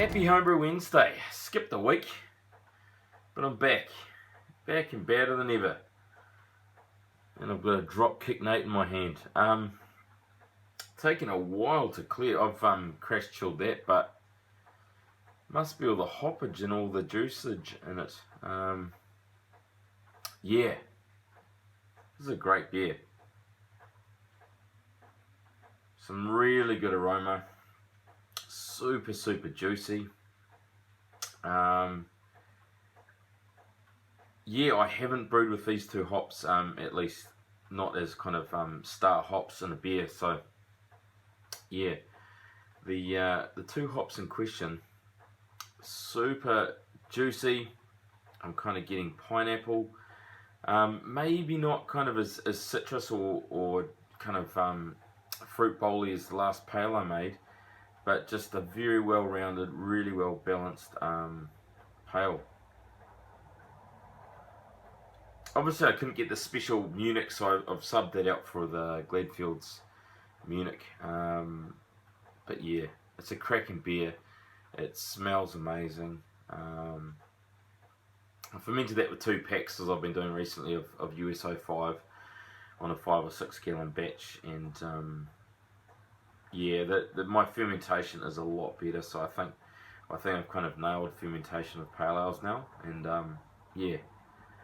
Happy Homebrew Wednesday. Skipped a week, but I'm back. Back and badder than ever. And I've got a drop kick Nate in my hand. Taken a while to clear. I've crash chilled that, but must be all the hoppage and all the juicage in it. Yeah. This is a great beer. Some really good aroma. Super, super juicy. Yeah, I haven't brewed with these two hops, at least not as kind of star hops in a beer. So, yeah, the two hops in question, super juicy. I'm kind of getting pineapple. Maybe not kind of as citrus or kind of fruit bowly as the last pale I made, but just a very well-rounded, really well-balanced pale. Obviously, I couldn't get the special Munich, so I've subbed that out for the Gladfield's Munich. But yeah, it's a cracking beer. It smells amazing. I fermented that with 2 packs, as I've been doing recently, of USO 5 on a 5 or 6 gallon batch, and yeah, my fermentation is a lot better. So I think I've kind of nailed fermentation of pale ales now, and yeah.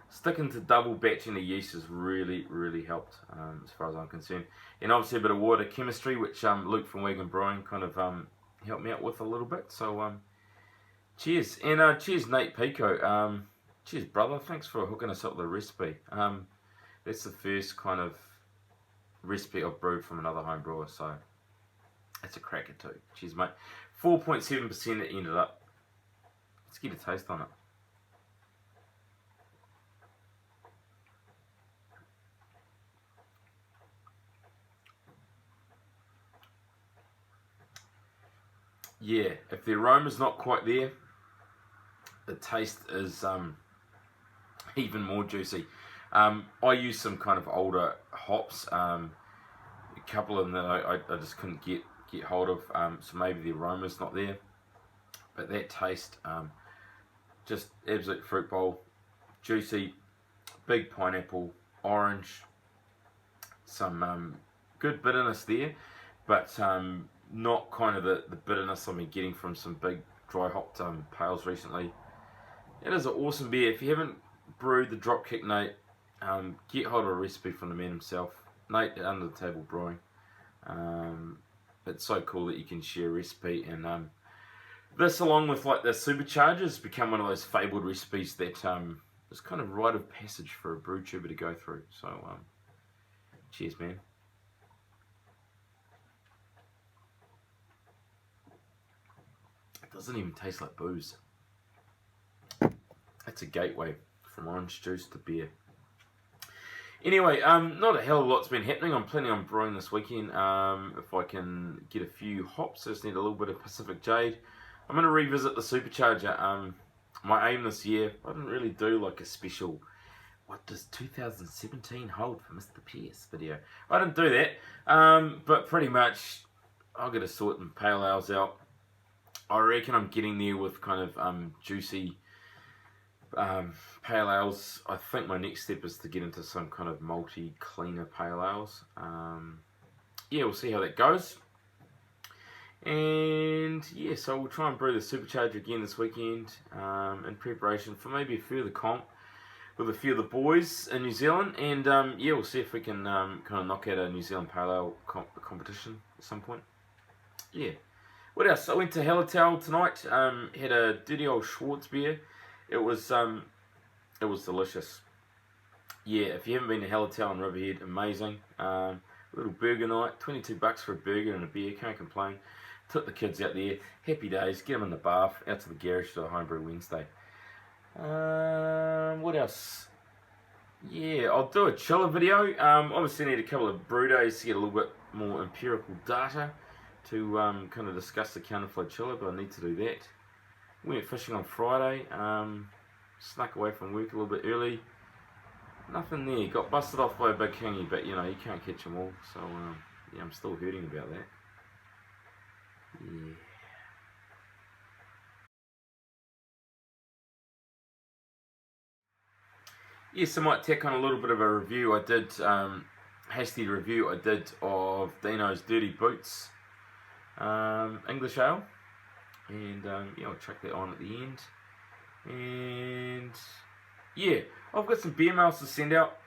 Sticking to double batching the yeast has really, really helped, as far as I'm concerned. And obviously a bit of water chemistry, which Luke from Wagon Brewing kind of helped me out with a little bit. So cheers. And cheers Nate Pico. Cheers brother, thanks for hooking us up with the recipe. That's the first kind of recipe I've brewed from another home brewer, so that's a cracker too. Cheers mate. 4.7% it ended up. Let's get a taste on it. Yeah, if the aroma's not quite there, the taste is even more juicy. I used some kind of older hops, a couple of them that I just couldn't get hold of, so maybe the aroma's not there. But that taste, just absolute fruit bowl, juicy, big pineapple, orange, some good bitterness there, but not kind of the bitterness I've been getting from some big dry hopped pales recently. It is an awesome beer. If you haven't brewed the Dropkick Nate, get hold of a recipe from the man himself, Nate at Under the Table Brewing. It's so cool that you can share a recipe, and this, along with like the superchargers, become one of those fabled recipes that is kind of rite of passage for a brew tuber to go through. So cheers man. Doesn't even taste like booze. That's a gateway from orange juice to beer. Anyway, not a hell of a lot's been happening. I'm planning on brewing this weekend. If I can get a few hops, I just need a little bit of Pacific Jade. I'm going to revisit the supercharger. My aim this year, I didn't really do like a special, what does 2017 hold for Mr. Pierce video? I didn't do that, but pretty much I'll get a sort and pale ales out. I reckon I'm getting there with kind of juicy pale ales. I think my next step is to get into some kind of malty, cleaner pale ales. Yeah, we'll see how that goes. And yeah, so we'll try and brew the supercharger again this weekend, in preparation for maybe a further comp with a few of the boys in New Zealand. And yeah, we'll see if we can kind of knock out a New Zealand pale ale competition at some point. Yeah. What else? I went to Hallertau tonight. Had a dirty old Schwartz beer. It was delicious. Yeah, if you haven't been to Hallertau in Riverhead, amazing. Little burger night, $22 for a burger and a beer. Can't complain. Took the kids out there. Happy days. Get them in the bath. Out to the garage to a Homebrew Wednesday. What else? Yeah, I'll do a chiller video. Obviously need a couple of brew days to get a little bit more empirical data to kind of discuss the counterflow chiller, but I need to do that. Went fishing on Friday, snuck away from work a little bit early. Nothing there, got busted off by a big kingy, but you know, you can't catch them all, so yeah, I'm still hurting about that. Yeah. yes, I might tack on a little bit of a review. I did hasty review I did of Dino's Dirty Boots English Ale, and yeah, I'll chuck that on at the end. And yeah, I've got some beer mails to send out.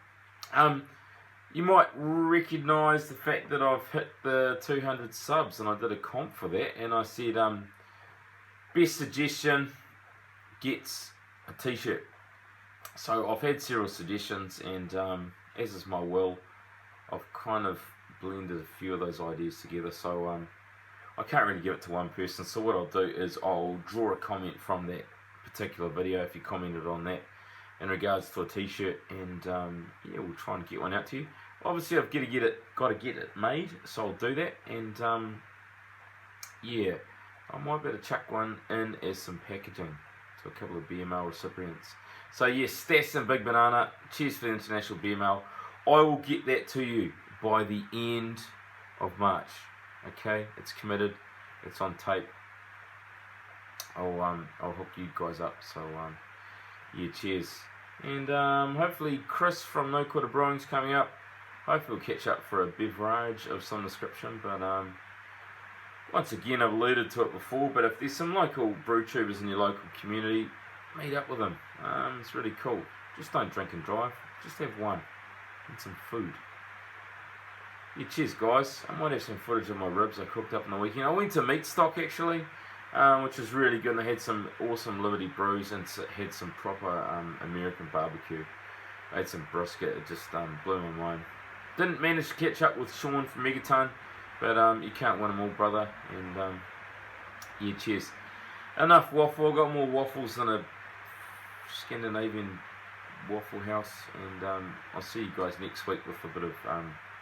You might recognise the fact that I've hit the 200 subs, and I did a comp for that, and I said best suggestion gets a t-shirt. So I've had several suggestions, and as is my will, I've kind of blended a few of those ideas together. So I can't really give it to one person, so what I'll do is I'll draw a comment from that particular video if you commented on that in regards to a t-shirt, and yeah, we'll try and get one out to you. Obviously I've got to get it made, so I'll do that, and yeah, I might be able to chuck one in as some packaging to a couple of beer mail recipients. So yes, Stas and Big Banana, cheers for the International Beer Mail. I will get that to you by the end of March. Okay, it's committed, it's on tape. I'll hook you guys up. So yeah, cheers. And hopefully Chris from No Quarter Brewing's coming up. Hopefully we'll catch up for a beverage of some description. But once again, I've alluded to it before, but if there's some local brew tubers in your local community, meet up with them. It's really cool. Just don't drink and drive. Just have one and some food. Yeah, cheers guys. I might have some footage of my ribs I cooked up in the weekend. I went to Meat Stock actually, which was really good. And I had some awesome Liberty brews and had some proper American barbecue. I had some brisket. It just blew my mind. Didn't manage to catch up with Sean from Megaton, but you can't win them all, brother. And yeah, cheers. Enough waffle. I got more waffles than a Scandinavian waffle house, and I'll see you guys next week with a bit of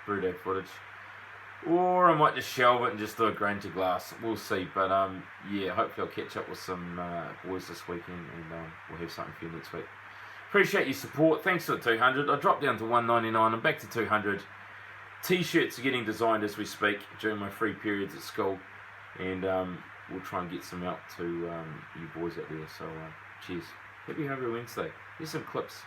brew day footage, or I might just shelve it and just do a grain to glass. We'll see, but yeah, hopefully I'll catch up with some boys this weekend, and we'll have something for you next week. Appreciate your support. Thanks for the 200. I dropped down to 199. I'm back to 200. T-shirts are getting designed as we speak during my free periods at school, and we'll try and get some out to you boys out there. So cheers. Happy Hungry Wednesday. Here's some clips.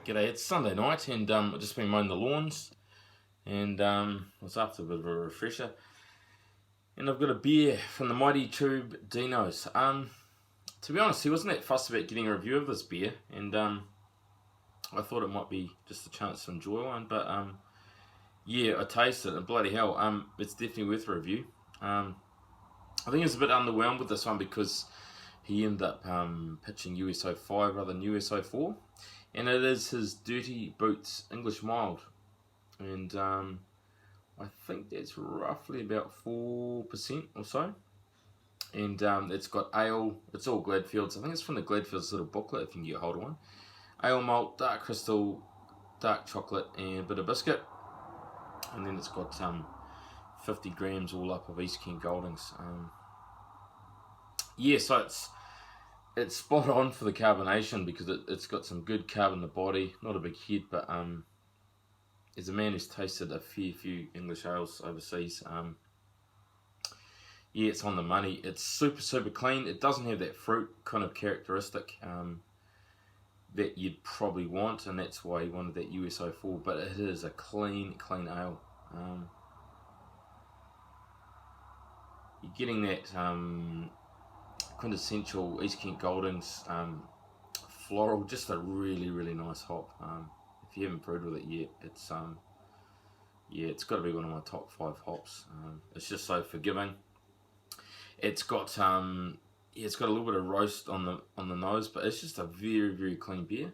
G'day, it's Sunday night, and I've just been mowing the lawns, and was after a bit of a refresher, and I've got a beer from the mighty tube Dino's. To be honest, he wasn't that fussed about getting a review of this beer, and I thought it might be just a chance to enjoy one, but yeah, I tasted it, and bloody hell, it's definitely worth a review. I think he was a bit underwhelmed with this one because he ended up pitching USO 5 rather than USO 4. And it is his Dirty Boots English Mild. And I think that's roughly about 4% or so. And it's got ale, it's all Gladfields. I think it's from the Gladfields little booklet if you can get hold of one. Ale malt, dark crystal, dark chocolate, and a bit of biscuit. And then it's got 50 grams all up of East Kent Goldings. Yeah, so it's spot on for the carbonation because it's got some good carb in the body. Not a big head, but as a man who's tasted a fair few English ales overseas, yeah, it's on the money. It's super clean. It doesn't have that fruit kind of characteristic that you'd probably want, and that's why he wanted that USO 4, but it is a clean ale. You're getting that quintessential East Kent Goldings floral, just a really nice hop. If you haven't brewed with it yet, it's yeah, it's got to be one of my top 5 hops. It's just so forgiving. It's got yeah, it's got a little bit of roast on the nose, but it's just a very clean beer.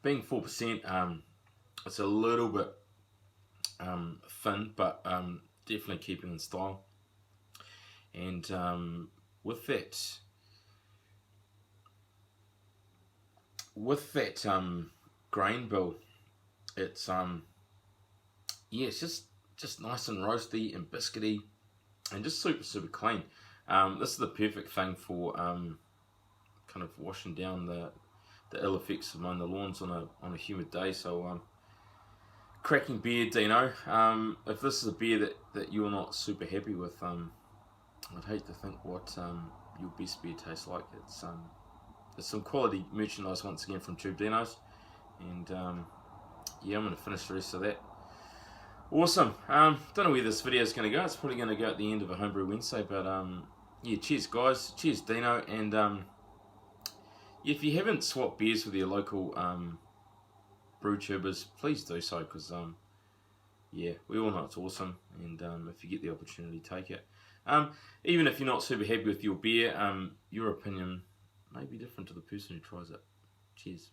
Being 4%, it's a little bit thin, but definitely keeping in style. And with that grain bill. It's yeah, it's just nice and roasty and biscuity, and just super clean. This is the perfect thing for kind of washing down the ill effects of mowing the lawns on a humid day. So cracking beer, Dino. If this is a beer that you're not super happy with, I'd hate to think what your best beer tastes like. It's some quality merchandise once again from Tube Dinos, and yeah, I'm going to finish the rest of that. Awesome. Don't know where this video is going to go. It's probably going to go at the end of a Homebrew Wednesday, but yeah, cheers guys, cheers Dino, and if you haven't swapped beers with your local brew tubers, please do so, because yeah, we all know it's awesome, and if you get the opportunity, take it. Even if you're not super happy with your beer, your opinion may be different to the person who tries it. Cheers.